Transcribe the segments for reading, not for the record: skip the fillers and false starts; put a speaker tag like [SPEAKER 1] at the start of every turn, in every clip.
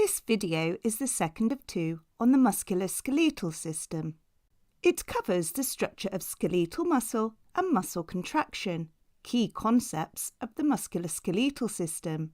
[SPEAKER 1] This video is the second of two on the musculoskeletal system. It covers the structure of skeletal muscle and muscle contraction, key concepts of the musculoskeletal system.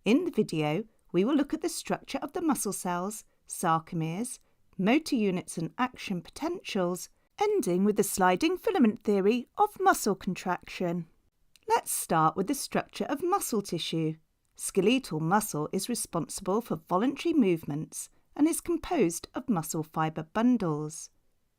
[SPEAKER 1] In the video, we will look at the structure of the muscle cells, sarcomeres, motor units and action potentials, ending with the sliding filament theory of muscle contraction. Let's start with the structure of muscle tissue. Skeletal muscle is responsible for voluntary movements and is composed of muscle fibre bundles.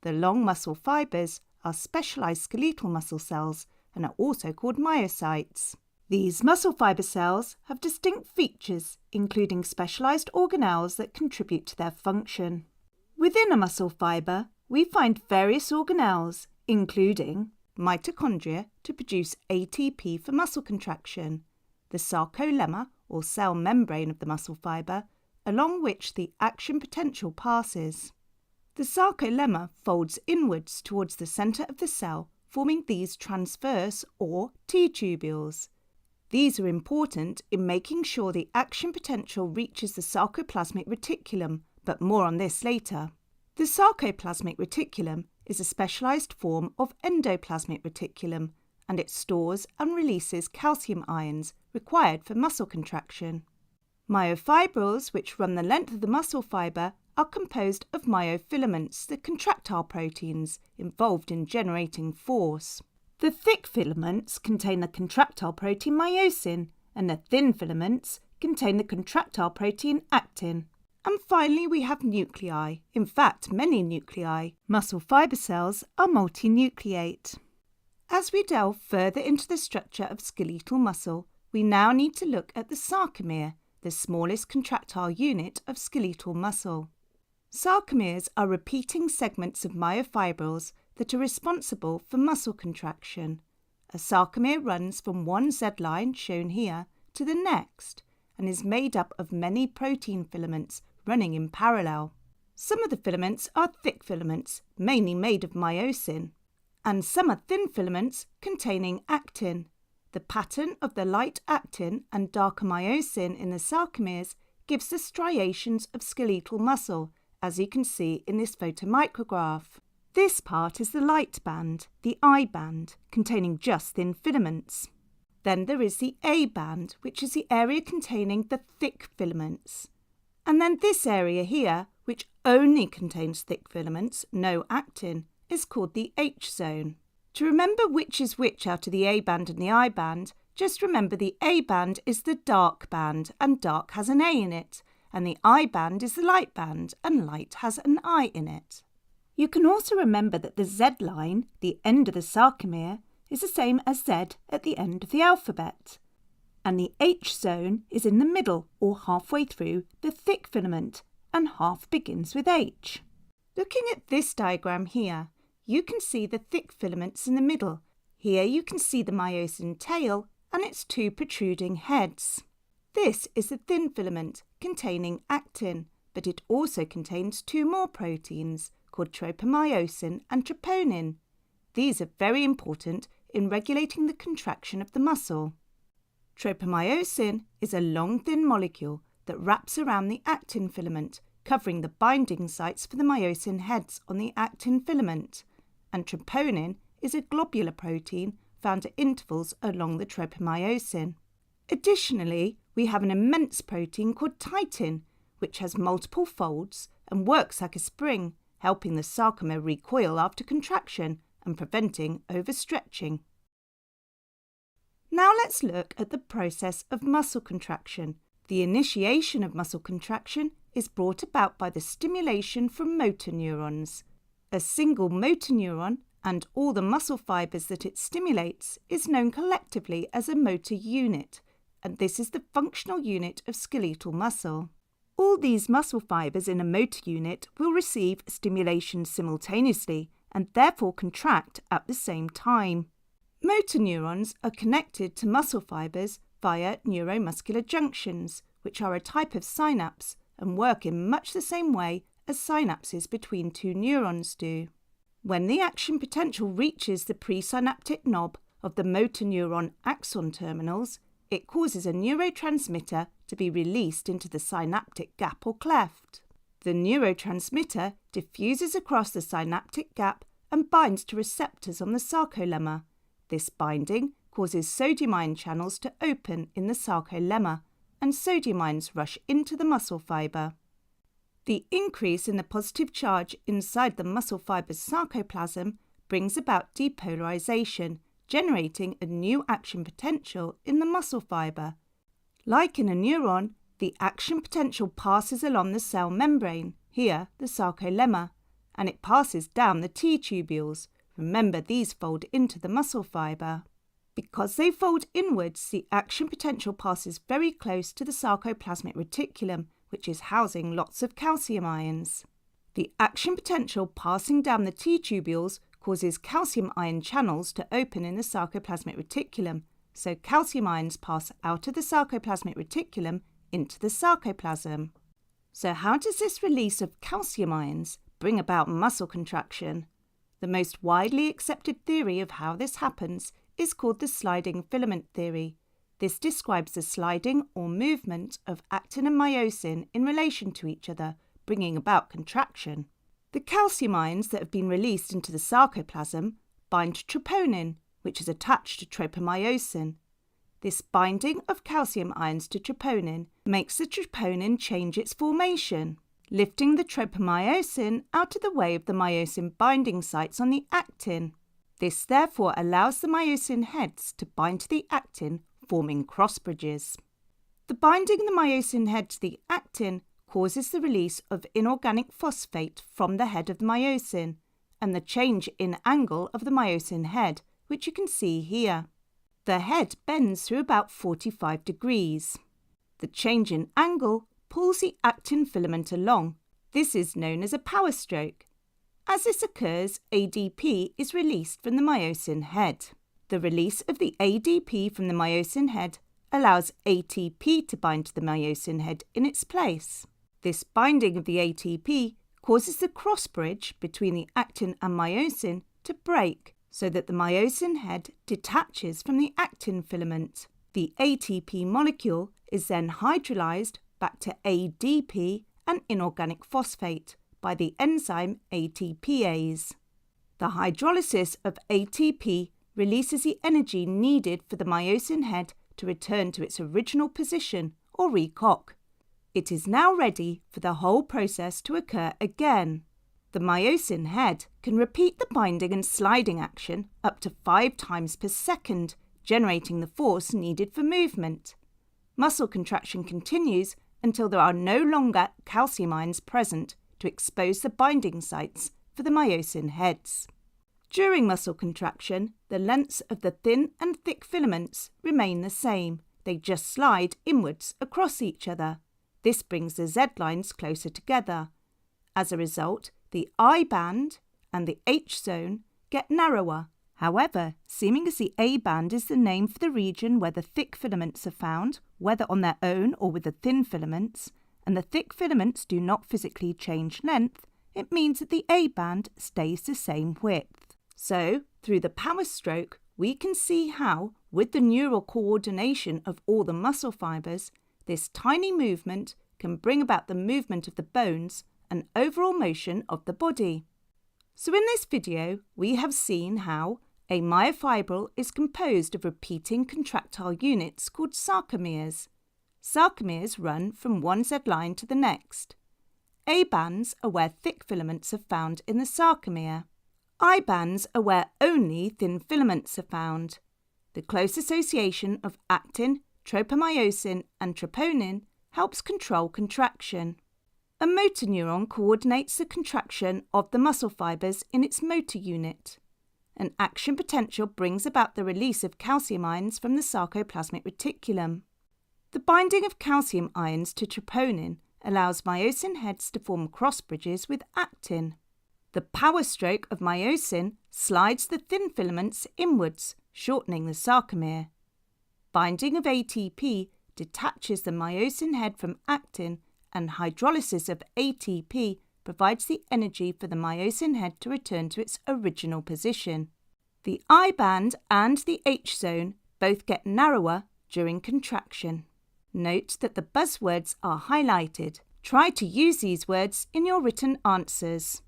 [SPEAKER 1] The long muscle fibres are specialised skeletal muscle cells and are also called myocytes. These muscle fibre cells have distinct features, including specialised organelles that contribute to their function. Within a muscle fibre, we find various organelles, including mitochondria to produce ATP for muscle contraction, the sarcolemma or cell membrane of the muscle fibre, along which the action potential passes. The sarcolemma folds inwards towards the centre of the cell, forming these transverse or T-tubules. These are important in making sure the action potential reaches the sarcoplasmic reticulum, but more on this later. The sarcoplasmic reticulum is a specialised form of endoplasmic reticulum, and it stores and releases calcium ions required for muscle contraction. Myofibrils, which run the length of the muscle fibre, are composed of myofilaments, the contractile proteins involved in generating force. The thick filaments contain the contractile protein myosin, and the thin filaments contain the contractile protein actin. And finally, we have nuclei, in fact many nuclei. Muscle fibre cells are multinucleate. As we delve further into the structure of skeletal muscle, we now need to look at the sarcomere, the smallest contractile unit of skeletal muscle. Sarcomeres are repeating segments of myofibrils that are responsible for muscle contraction. A sarcomere runs from one Z-line, shown here, to the next, and is made up of many protein filaments running in parallel. Some of the filaments are thick filaments, mainly made of myosin, and some are thin filaments containing actin. The pattern of the light actin and darker myosin in the sarcomeres gives the striations of skeletal muscle, as you can see in this photomicrograph. This part is the light band, the I band, containing just thin filaments. Then there is the A band, which is the area containing the thick filaments. And then this area here, which only contains thick filaments, no actin, is called the H zone. To remember which is which out of the A band and the I band, just remember the A band is the dark band, and dark has an A in it, and the I band is the light band, and light has an I in it. You can also remember that the Z line, the end of the sarcomere, is the same as Z at the end of the alphabet. And the H zone is in the middle, or halfway through, the thick filament, and half begins with H. Looking at this diagram here, you can see the thick filaments in the middle. Here you can see the myosin tail and its two protruding heads. This is the thin filament containing actin, but it also contains two more proteins called tropomyosin and troponin. These are very important in regulating the contraction of the muscle. Tropomyosin is a long thin molecule that wraps around the actin filament, covering the binding sites for the myosin heads on the actin filament, and troponin is a globular protein found at intervals along the tropomyosin. Additionally, we have an immense protein called titin, which has multiple folds and works like a spring, helping the sarcomere recoil after contraction and preventing overstretching. Now let's look at the process of muscle contraction. The initiation of muscle contraction is brought about by the stimulation from motor neurons. A single motor neuron and all the muscle fibres that it stimulates is known collectively as a motor unit, and this is the functional unit of skeletal muscle. All these muscle fibres in a motor unit will receive stimulation simultaneously and therefore contract at the same time. Motor neurons are connected to muscle fibres via neuromuscular junctions, which are a type of synapse and work in much the same way as synapses between two neurons do. When the action potential reaches the presynaptic knob of the motor neuron axon terminals, it causes a neurotransmitter to be released into the synaptic gap or cleft. The neurotransmitter diffuses across the synaptic gap and binds to receptors on the sarcolemma. This binding causes sodium ion channels to open in the sarcolemma, and sodium ions rush into the muscle fibre. The increase in the positive charge inside the muscle fibre's sarcoplasm brings about depolarization, generating a new action potential in the muscle fibre. Like in a neuron, the action potential passes along the cell membrane, here the sarcolemma, and it passes down the T-tubules. Remember, these fold into the muscle fibre. Because they fold inwards, the action potential passes very close to the sarcoplasmic reticulum, which is housing lots of calcium ions. The action potential passing down the T-tubules causes calcium ion channels to open in the sarcoplasmic reticulum, so calcium ions pass out of the sarcoplasmic reticulum into the sarcoplasm. So how does this release of calcium ions bring about muscle contraction? The most widely accepted theory of how this happens is called the sliding filament theory. This describes the sliding or movement of actin and myosin in relation to each other, bringing about contraction. The calcium ions that have been released into the sarcoplasm bind to troponin, which is attached to tropomyosin. This binding of calcium ions to troponin makes the troponin change its formation, lifting the tropomyosin out of the way of the myosin binding sites on the actin. This therefore allows the myosin heads to bind to the actin, forming cross bridges. The binding of the myosin head to the actin causes the release of inorganic phosphate from the head of the myosin and the change in angle of the myosin head, which you can see here. The head bends through about 45 degrees. The change in angle pulls the actin filament along. This is known as a power stroke. As this occurs, ADP is released from the myosin head. The release of the ADP from the myosin head allows ATP to bind to the myosin head in its place. This binding of the ATP causes the cross bridge between the actin and myosin to break, so that the myosin head detaches from the actin filament. The ATP molecule is then hydrolyzed back to ADP and inorganic phosphate by the enzyme ATPase. The hydrolysis of ATP releases the energy needed for the myosin head to return to its original position or recock. It is now ready for the whole process to occur again. The myosin head can repeat the binding and sliding action up to 5 times per second, generating the force needed for movement. Muscle contraction continues until there are no longer calcium ions present to expose the binding sites for the myosin heads. During muscle contraction, the lengths of the thin and thick filaments remain the same. They just slide inwards across each other. This brings the Z lines closer together. As a result, the I band and the H zone get narrower. However, seeming as the A band is the name for the region where the thick filaments are found, whether on their own or with the thin filaments, and the thick filaments do not physically change length, it means that the A band stays the same width. So, through the power stroke, we can see how, with the neural coordination of all the muscle fibres, this tiny movement can bring about the movement of the bones and overall motion of the body. So in this video, we have seen how a myofibril is composed of repeating contractile units called sarcomeres. Sarcomeres run from one Z line to the next. A bands are where thick filaments are found in the sarcomere. I bands are where only thin filaments are found. The close association of actin, tropomyosin and troponin helps control contraction. A motor neuron coordinates the contraction of the muscle fibres in its motor unit. An action potential brings about the release of calcium ions from the sarcoplasmic reticulum. The binding of calcium ions to troponin allows myosin heads to form cross bridges with actin. The power stroke of myosin slides the thin filaments inwards, shortening the sarcomere. Binding of ATP detaches the myosin head from actin, and hydrolysis of ATP provides the energy for the myosin head to return to its original position. The I band and the H zone both get narrower during contraction. Note that the buzzwords are highlighted. Try to use these words in your written answers.